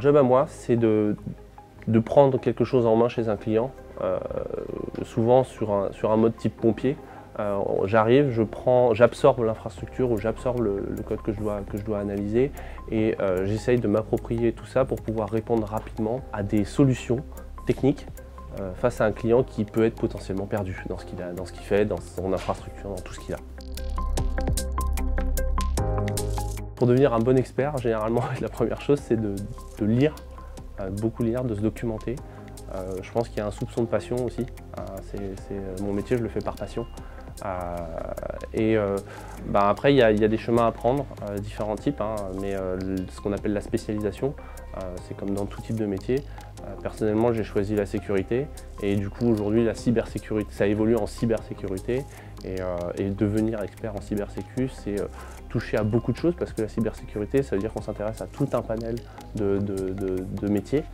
job à moi, c'est de prendre quelque chose en main chez un client, souvent sur un mode type pompier. J'arrive, j'absorbe l'infrastructure ou j'absorbe le code que je dois analyser et j'essaye de m'approprier tout ça pour pouvoir répondre rapidement à des solutions techniques face à un client qui peut être potentiellement perdu dans ce qu'il fait, dans son infrastructure, dans tout ce qu'il a. Pour devenir un bon expert, généralement, la première chose, c'est de lire, beaucoup lire, de se documenter. Je pense qu'il y a un soupçon de passion aussi. Mon métier, je le fais par passion. Après, il y a des chemins à prendre, différents types, mais ce qu'on appelle la spécialisation, c'est comme dans tout type de métier. Personnellement, j'ai choisi la sécurité et du coup, aujourd'hui, la cybersécurité, ça évolue en cybersécurité et devenir expert en cybersécu, c'est toucher à beaucoup de choses parce que la cybersécurité, ça veut dire qu'on s'intéresse à tout un panel de métiers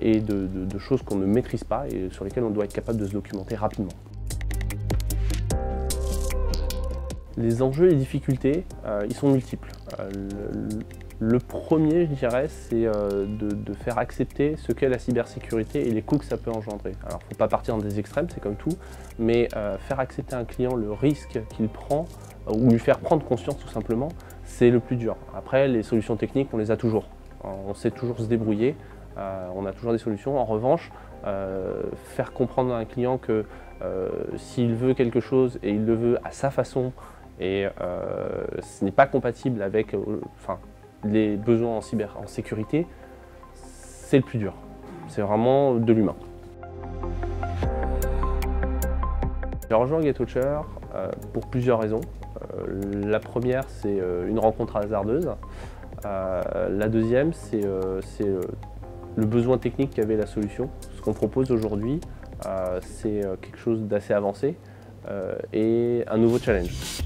et de choses qu'on ne maîtrise pas et sur lesquelles on doit être capable de se documenter rapidement. Les enjeux et les difficultés, ils sont multiples. Le premier, je dirais, c'est de faire accepter ce qu'est la cybersécurité et les coûts que ça peut engendrer. Alors, il ne faut pas partir dans des extrêmes, c'est comme tout, mais faire accepter à un client le risque qu'il prend, ou lui faire prendre conscience tout simplement, c'est le plus dur. Après, les solutions techniques, on les a toujours. On sait toujours se débrouiller, on a toujours des solutions. En revanche, faire comprendre à un client que s'il veut quelque chose et il le veut à sa façon, et ce n'est pas compatible avec les besoins en sécurité, c'est le plus dur. C'est vraiment de l'humain. J'ai rejoint GetWatcher pour plusieurs raisons. La première, c'est une rencontre hasardeuse. La deuxième, c'est le besoin technique qu'avait la solution. Ce qu'on propose aujourd'hui, c'est quelque chose d'assez avancé et un nouveau challenge.